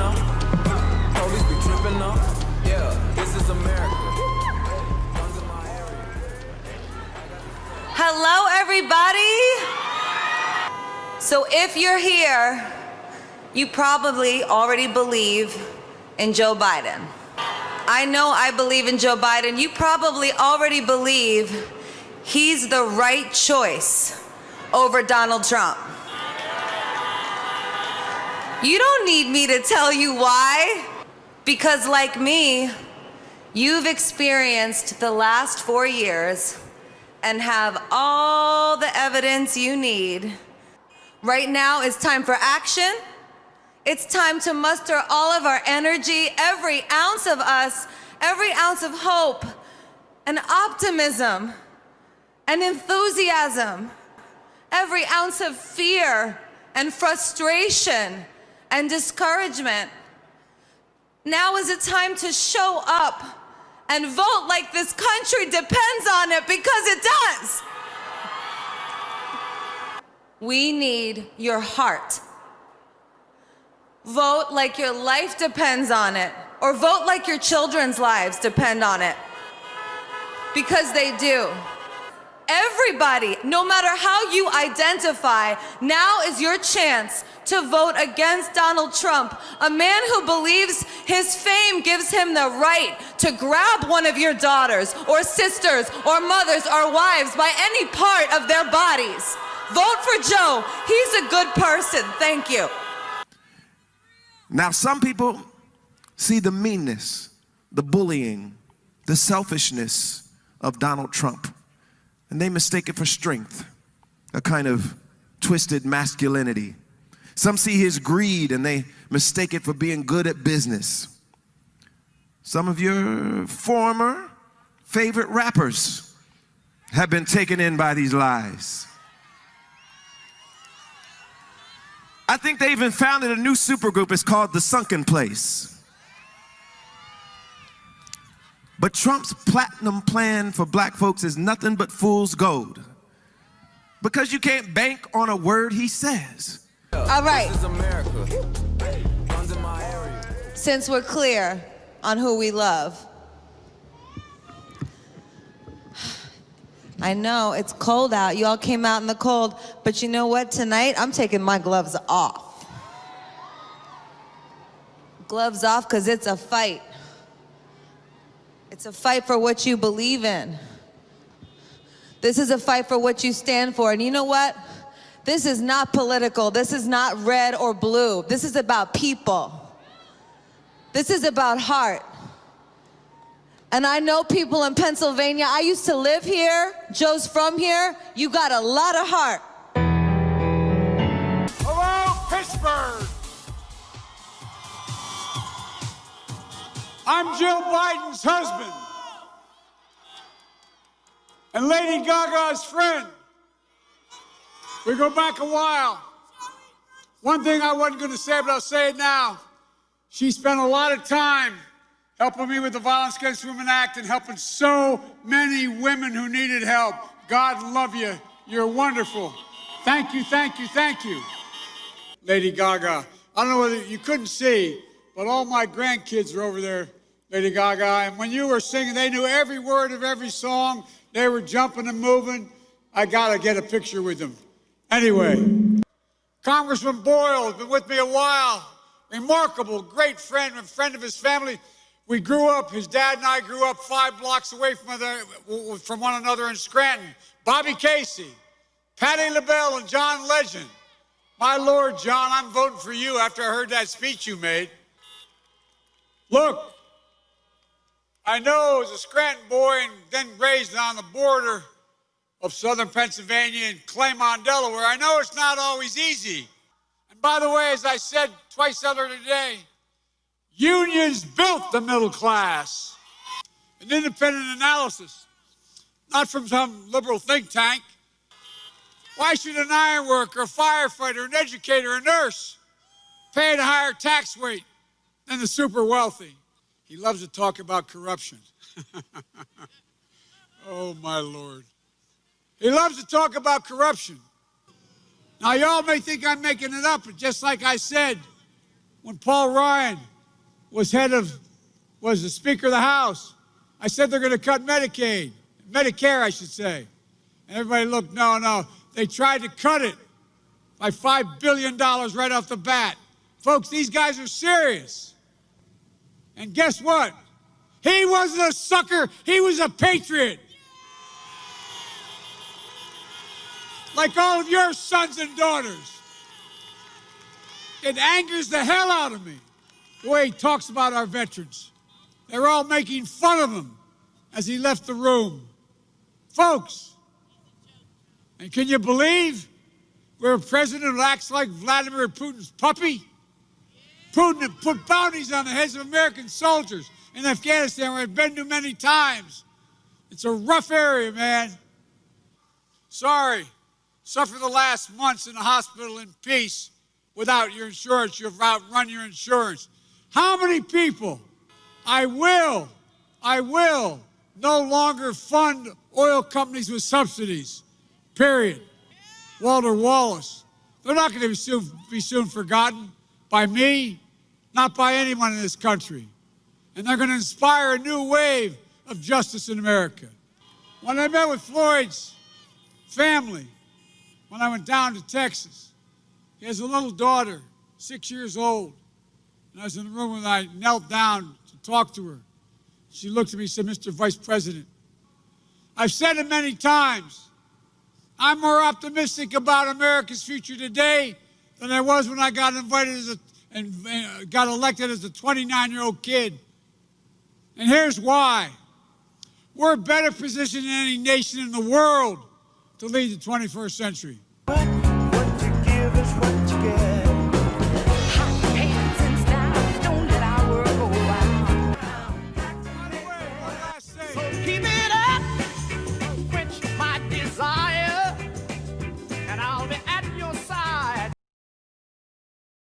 up. Police be tripping up. Yeah, this is America. Guns in my area. Hello, everybody. So if you're here, you probably already believe in Joe Biden. I know I believe in Joe Biden. You probably already believe he's the right choice over Donald Trump. You don't need me to tell you why, because like me, you've experienced the last 4 years and have all the evidence you need. Right now it's time for action. It's time to muster all of our energy, every ounce of us, every ounce of hope and optimism and enthusiasm, every ounce of fear and frustration and discouragement. Now is the time to show up and vote like this country depends on it, because it does. We need your heart. Vote like your life depends on it, or vote like your children's lives depend on it, because they do. Everybody, no matter how you identify, now is your chance to vote against Donald Trump, a man who believes his fame gives him the right to grab one of your daughters or sisters or mothers or wives by any part of their bodies. Vote for Joe. He's a good person. Thank you. Now, some people see the meanness, the bullying, the selfishness of Donald Trump, and they mistake it for strength, a kind of twisted masculinity. Some see his greed and they mistake it for being good at business. Some of your former favorite rappers have been taken in by these lies. I think they even founded a new supergroup. It's called The Sunken Place. But Trump's platinum plan for black folks is nothing but fool's gold, because you can't bank on a word he says. All right. This is America. Guns in my area. Since we're clear on who we love, I know it's cold out. You all came out in the cold, but you know what? Tonight, I'm taking my gloves off. Gloves off, because it's a fight. It's a fight for what you believe in. This is a fight for what you stand for. And you know what? This is not political. This is not red or blue. This is about people. This is about heart. And I know people in Pennsylvania. I used to live here. Joe's from here. You got a lot of heart. Hello, Pittsburgh. I'm Jill Biden's husband and Lady Gaga's friend. We go back a while. One thing I wasn't going to say, but I'll say it now. She spent a lot of time helping me with the Violence Against Women Act and helping so many women who needed help. God love you. You're wonderful. Thank you, thank you, thank you. Lady Gaga. I don't know whether you couldn't see, but all my grandkids were over there, Lady Gaga. And when you were singing, they knew every word of every song. They were jumping and moving. I got to get a picture with them. Anyway, Congressman Boyle has been with me a while. Remarkable, great friend, and friend of his family. We grew up, his dad and I grew up 5 blocks away from one another in Scranton. Bobby Casey, Patti LaBelle, and John Legend. My Lord, John, I'm voting for you after I heard that speech you made. Look, I know as a Scranton boy and then raised on the border of southern Pennsylvania and Claymont, Delaware, I know it's not always easy. And by the way, as I said twice earlier today, unions built the middle class. An independent analysis, not from some liberal think tank. Why should an ironworker, a firefighter, an educator, a nurse pay at a higher tax rate than the super wealthy? He loves to talk about corruption. Oh, my Lord. He loves to talk about corruption. Now, y'all may think I'm making it up, but just like I said, when Paul Ryan was the Speaker of the House, I said they're going to cut Medicare, I should say. And everybody looked, no. They tried to cut it by $5 billion right off the bat. Folks, these guys are serious. And guess what? He wasn't a sucker, he was a patriot. Like all of your sons and daughters. It angers the hell out of me, the way he talks about our veterans. They're all making fun of him as he left the room. Folks, and can you believe we're a president who acts like Vladimir Putin's puppy? Putin put bounties on the heads of American soldiers in Afghanistan, where I've been to many times. It's a rough area, man. Sorry, suffer the last months in the hospital in peace without your insurance. You've outrun your insurance. How many people? I will no longer fund oil companies with subsidies, period. Walter Wallace. They're not going to be soon forgotten by me, not by anyone in this country. And they're going to inspire a new wave of justice in America. When I met with Floyd's family, when I went down to Texas, he has a little daughter, 6 years old. And I was in the room and I knelt down to talk to her. She looked at me and said, Mr. Vice President, I've said it many times, I'm more optimistic about America's future today than I was when I got invited and got elected as a 29-year-old kid. And here's why. We're better positioned than any nation in the world to lead the 21st century. What you give is what you get. Hot pants and style, don't let our world go wild. By the way, one last thing. So keep it up, quench my desire, and I'll be